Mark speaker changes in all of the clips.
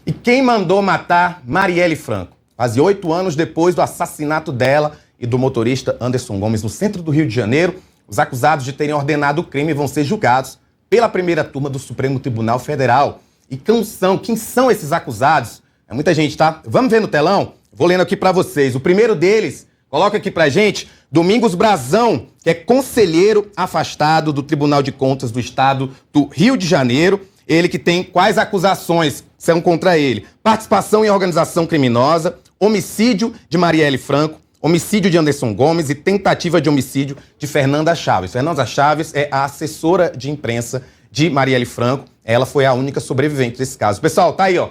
Speaker 1: E quem mandou matar Marielle Franco? Quase 8 anos depois do assassinato dela e do motorista Anderson Gomes no centro do Rio de Janeiro, os acusados de terem ordenado o crime vão ser julgados pela primeira turma do Supremo Tribunal Federal. E quem são esses acusados? É muita gente, tá? Vamos ver no telão? Vou lendo aqui pra vocês. O primeiro deles, coloca aqui pra gente, Domingos Brazão, que é conselheiro afastado do Tribunal de Contas do Estado do Rio de Janeiro. Ele que tem quais acusações são contra ele? Participação em organização criminosa, homicídio de Marielle Franco, homicídio de Anderson Gomes e tentativa de homicídio de Fernanda Chaves. Fernanda Chaves é a assessora de imprensa de Marielle Franco. Ela foi a única sobrevivente desse caso. Pessoal, tá aí, ó.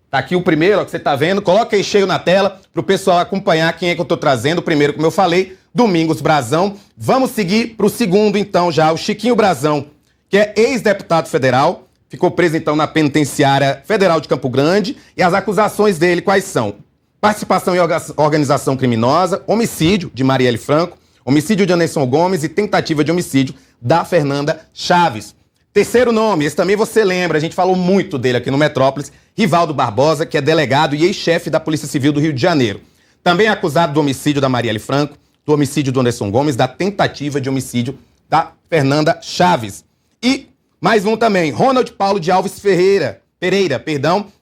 Speaker 1: Tá aqui o primeiro, ó, que você tá vendo. Coloca aí cheio na tela pro pessoal acompanhar quem é que eu tô trazendo. O primeiro, como eu falei, Domingos Brazão. Vamos seguir pro segundo, então, já. O Chiquinho Brazão, que é ex-deputado federal. Ficou preso, então, na penitenciária federal de Campo Grande. E as acusações dele quais são? Participação em organização criminosa, homicídio de Marielle Franco, homicídio de Anderson Gomes e tentativa de homicídio da Fernanda Chaves. Terceiro nome, esse também você lembra, a gente falou muito dele aqui no Metrópolis, Rivaldo Barbosa, que é delegado e ex-chefe da Polícia Civil do Rio de Janeiro. Também é acusado do homicídio da Marielle Franco, do homicídio do Anderson Gomes, da tentativa de homicídio da Fernanda Chaves. E mais um também, Ronald Paulo de Alves Pereira,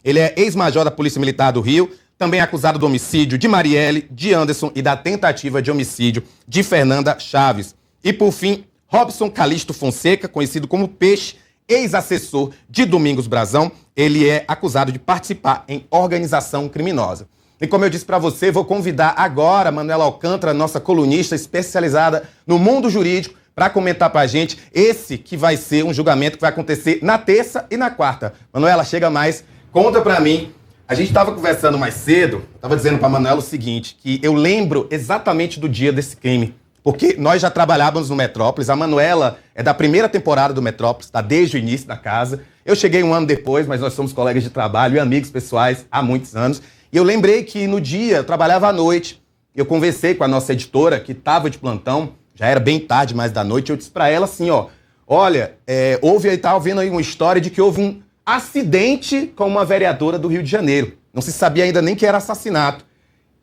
Speaker 1: ele é ex-major da Polícia Militar do Rio, também acusado do homicídio de Marielle, de Anderson e da tentativa de homicídio de Fernanda Chaves. E, por fim, Robson Calixto Fonseca, conhecido como Peixe, ex-assessor de Domingos Brazão. Ele é acusado de participar em organização criminosa. E como eu disse para você, vou convidar agora Manuela Alcântara, nossa colunista especializada no mundo jurídico, para comentar para a gente esse que vai ser um julgamento que vai acontecer na terça e na quarta. Manuela, chega mais, conta para mim. A gente estava conversando mais cedo, estava dizendo para a Manuela o seguinte, que eu lembro exatamente do dia desse crime, porque nós já trabalhávamos no Metrópolis, a Manuela é da primeira temporada do Metrópolis, está desde o início da casa. Eu cheguei um ano depois, mas nós somos colegas de trabalho e amigos pessoais há muitos anos. E eu lembrei que no dia, eu trabalhava à noite, eu conversei com a nossa editora, que estava de plantão, já era bem tarde, mais da noite, eu disse para ela assim, ó, olha, houve aí, estava vendo aí uma história de que houve um acidente com uma vereadora do Rio de Janeiro. Não se sabia ainda nem que era assassinato.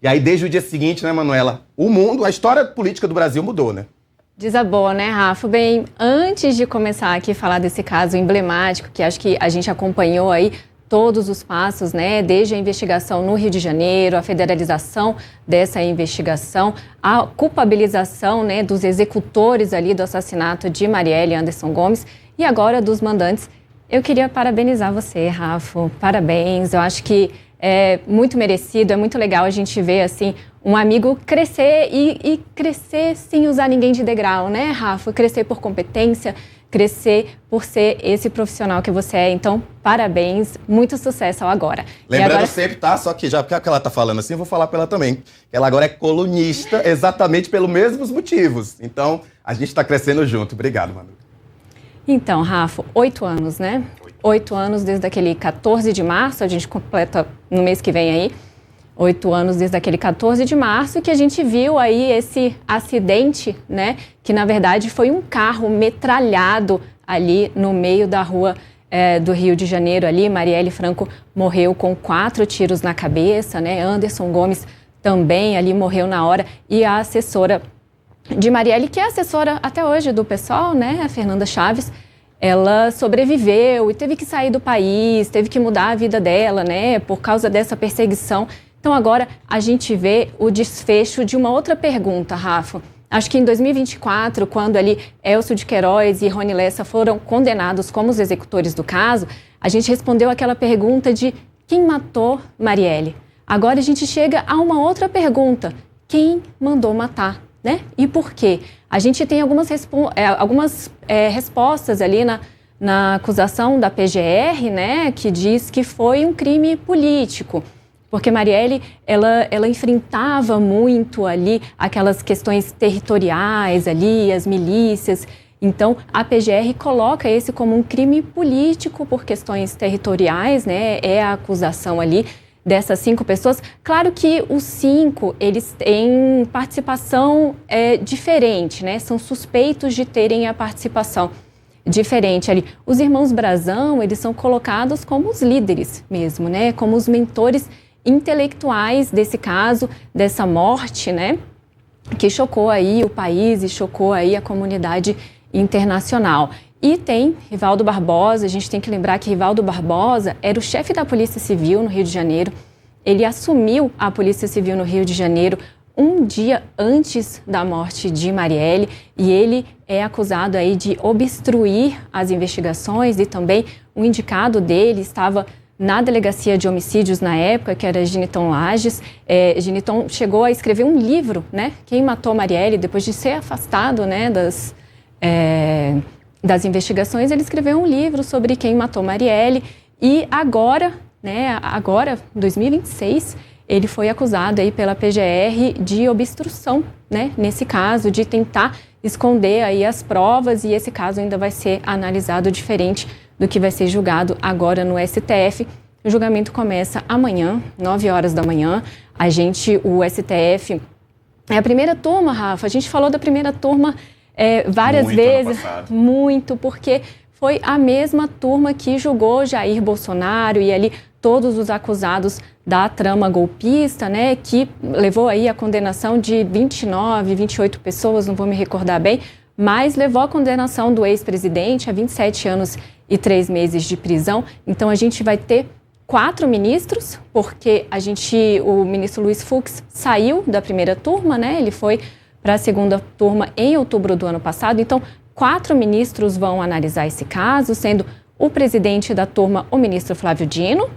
Speaker 1: E aí, desde o dia seguinte, né, Manuela, o mundo, a história política do Brasil mudou, né?
Speaker 2: Desabou, né, Rafa? Bem, antes de começar aqui a falar desse caso emblemático, que acho que a gente acompanhou aí todos os passos, né, desde a investigação no Rio de Janeiro, a federalização dessa investigação, a culpabilização, né, dos executores ali do assassinato de Marielle e Anderson Gomes e agora dos mandantes. Eu queria parabenizar você, Rafa. Parabéns. Eu acho que é muito merecido, é muito legal a gente ver, assim, um amigo crescer e crescer sem usar ninguém de degrau, né, Rafa? Crescer por competência, crescer por ser esse profissional que você é. Então, parabéns, muito sucesso agora.
Speaker 1: Lembrando agora... sempre, tá? Só que já porque ela tá falando assim, eu vou falar pra ela também. Ela agora é colunista exatamente pelos mesmos motivos. Então, a gente tá crescendo junto. Obrigado, Manu.
Speaker 2: Então, Rafa, 8 anos, né? 8 anos desde aquele 14 de março, a gente completa no mês que vem aí, 8 anos desde aquele 14 de março, que a gente viu aí esse acidente, né? Que, na verdade, foi um carro metralhado ali no meio da rua do Rio de Janeiro ali. Marielle Franco morreu com 4 tiros na cabeça, né? Anderson Gomes também ali morreu na hora. E a assessora de Marielle, que é assessora até hoje do PSOL, né? A Fernanda Chaves, ela sobreviveu e teve que sair do país, teve que mudar a vida dela, né? Por causa dessa perseguição. Então agora a gente vê o desfecho de uma outra pergunta, Rafa. Acho que em 2024, quando ali Elcio de Queiroz e Rony Lessa foram condenados como os executores do caso, a gente respondeu aquela pergunta de quem matou Marielle. Agora a gente chega a uma outra pergunta, quem mandou matar, né? E por quê? A gente tem algumas respostas ali na acusação da PGR, né, que diz que foi um crime político. Porque Marielle, ela enfrentava muito ali aquelas questões territoriais ali, as milícias. Então, a PGR coloca esse como um crime político por questões territoriais, né? É a acusação ali dessas 5 pessoas. Claro que os 5, eles têm participação diferente, né? São suspeitos de terem a participação. diferente ali. Os irmãos Brazão, eles são colocados como os líderes mesmo, né? Como os mentores intelectuais desse caso, dessa morte, né? Que chocou aí o país e chocou aí a comunidade internacional. E tem Rivaldo Barbosa, a gente tem que lembrar que Rivaldo Barbosa era o chefe da Polícia Civil no Rio de Janeiro. Ele assumiu a Polícia Civil no Rio de Janeiro um dia antes da morte de Marielle, e ele é acusado aí de obstruir as investigações, e também o indicado dele estava na delegacia de homicídios na época, que era Giniton Lages. Giniton chegou a escrever um livro, né? Quem Matou Marielle, depois de ser afastado, né, das investigações, ele escreveu um livro sobre quem matou Marielle, e agora, 2026, ele foi acusado aí pela PGR de obstrução, né, nesse caso, de tentar esconder aí as provas, e esse caso ainda vai ser analisado diferente do que vai ser julgado agora no STF. O julgamento começa amanhã, 9 horas da manhã. O STF, é a primeira turma, Rafa, a gente falou da primeira turma várias vezes, muito, porque foi a mesma turma que julgou Jair Bolsonaro e ali todos os acusados da trama golpista, né, que levou aí a condenação de 29, 28 pessoas, não vou me recordar bem, mas levou a condenação do ex-presidente a 27 anos e 3 meses de prisão. Então a gente vai ter 4 ministros, porque o ministro Luiz Fux saiu da primeira turma, né, ele foi para a segunda turma em outubro do ano passado. Então 4 ministros vão analisar esse caso, sendo o presidente da turma, o ministro Flávio Dino,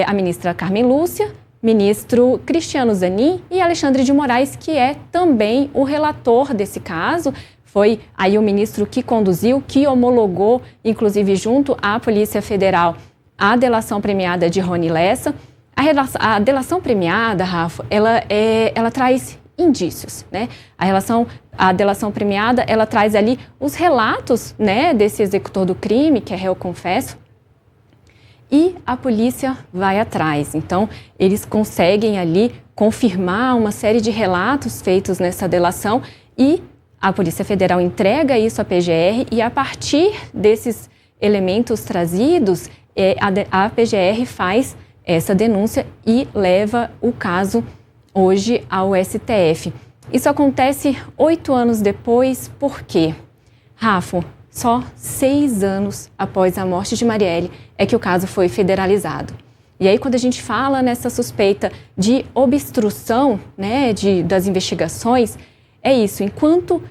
Speaker 2: a ministra Carmen Lúcia, ministro Cristiano Zanin e Alexandre de Moraes, que é também o relator desse caso. Foi aí o ministro que conduziu, que homologou, inclusive junto à Polícia Federal, a delação premiada de Rony Lessa. A delação premiada, Rafa, ela traz indícios, né? A delação premiada, ela traz ali os relatos, né, desse executor do crime, que é réu confesso, e a polícia vai atrás. Então, eles conseguem ali confirmar uma série de relatos feitos nessa delação, e a Polícia Federal entrega isso à PGR, e a partir desses elementos trazidos, a PGR faz essa denúncia e leva o caso hoje ao STF. Isso acontece 8 anos depois, por quê? Rafa, só 6 anos após a morte de Marielle é que o caso foi federalizado. E aí, quando a gente fala nessa suspeita de obstrução, né, das investigações, é isso. Enquanto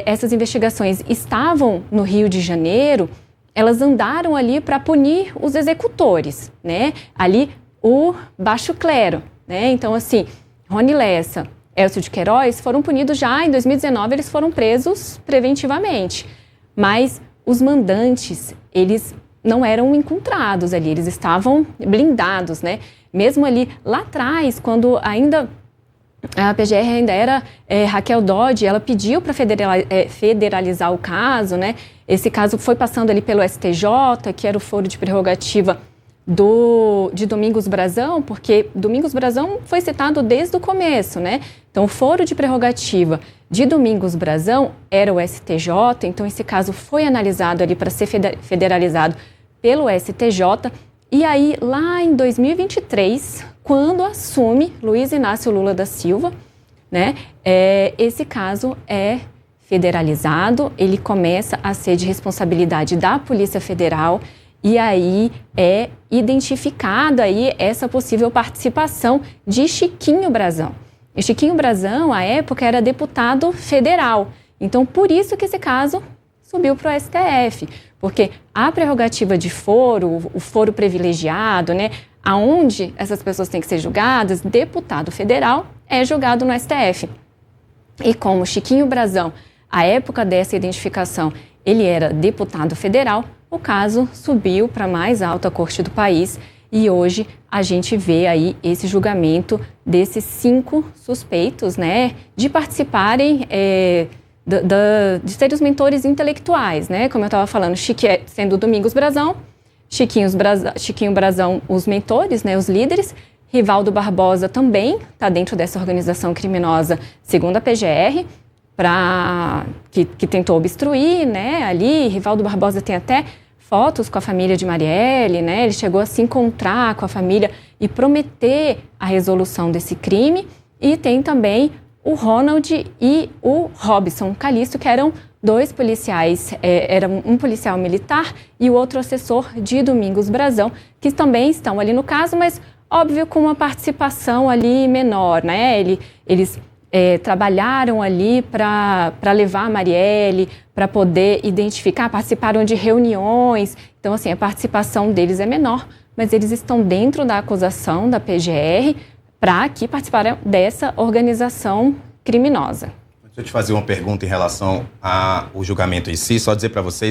Speaker 2: essas investigações estavam no Rio de Janeiro, elas andaram ali para punir os executores, né? Ali o baixo clero, né? Então, assim, Rony Lessa, Elcio de Queiroz foram punidos já em 2019, eles foram presos preventivamente. Mas os mandantes, eles não eram encontrados ali, eles estavam blindados, né? Mesmo ali lá atrás, quando ainda a PGR ainda era Raquel Dodge, ela pediu para federalizar o caso, né? Esse caso foi passando ali pelo STJ, que era o foro de prerrogativa de Domingos Brazão, porque Domingos Brazão foi citado desde o começo, né? Então, o foro de prerrogativa de Domingos Brazão era o STJ, então esse caso foi analisado ali para ser federalizado pelo STJ, e aí lá em 2023, quando assume Luiz Inácio Lula da Silva, né, esse caso é federalizado, ele começa a ser de responsabilidade da Polícia Federal, e aí é identificada aí essa possível participação de Chiquinho Brazão. E Chiquinho Brazão, à época, era deputado federal. Então, por isso que esse caso subiu para o STF, porque a prerrogativa de foro, o foro privilegiado, né, aonde essas pessoas têm que ser julgadas, deputado federal é julgado no STF. E como Chiquinho Brazão, à época dessa identificação, ele era deputado federal, o caso subiu para a mais alta corte do país, e hoje a gente vê aí esse julgamento desses 5 suspeitos, né, de participarem, de serem os mentores intelectuais, né, como eu estava falando, sendo Domingos Brazão, Chiquinho Brazão, os mentores, né, os líderes. Rivaldo Barbosa também está dentro dessa organização criminosa, segundo a PGR. que tentou obstruir, né, ali. Rivaldo Barbosa tem até fotos com a família de Marielle, né, ele chegou a se encontrar com a família e prometer a resolução desse crime. E tem também o Ronald e o Robson Calixto, que eram dois policiais, era um policial militar e o outro assessor de Domingos Brazão, que também estão ali no caso, mas óbvio com uma participação ali menor, né? Eles trabalharam ali para levar a Marielle, para poder identificar, participaram de reuniões, então assim, a participação deles é menor, mas eles estão dentro da acusação da PGR para que participaram dessa organização criminosa.
Speaker 1: Deixa eu te fazer uma pergunta em relação ao julgamento em si, só dizer para vocês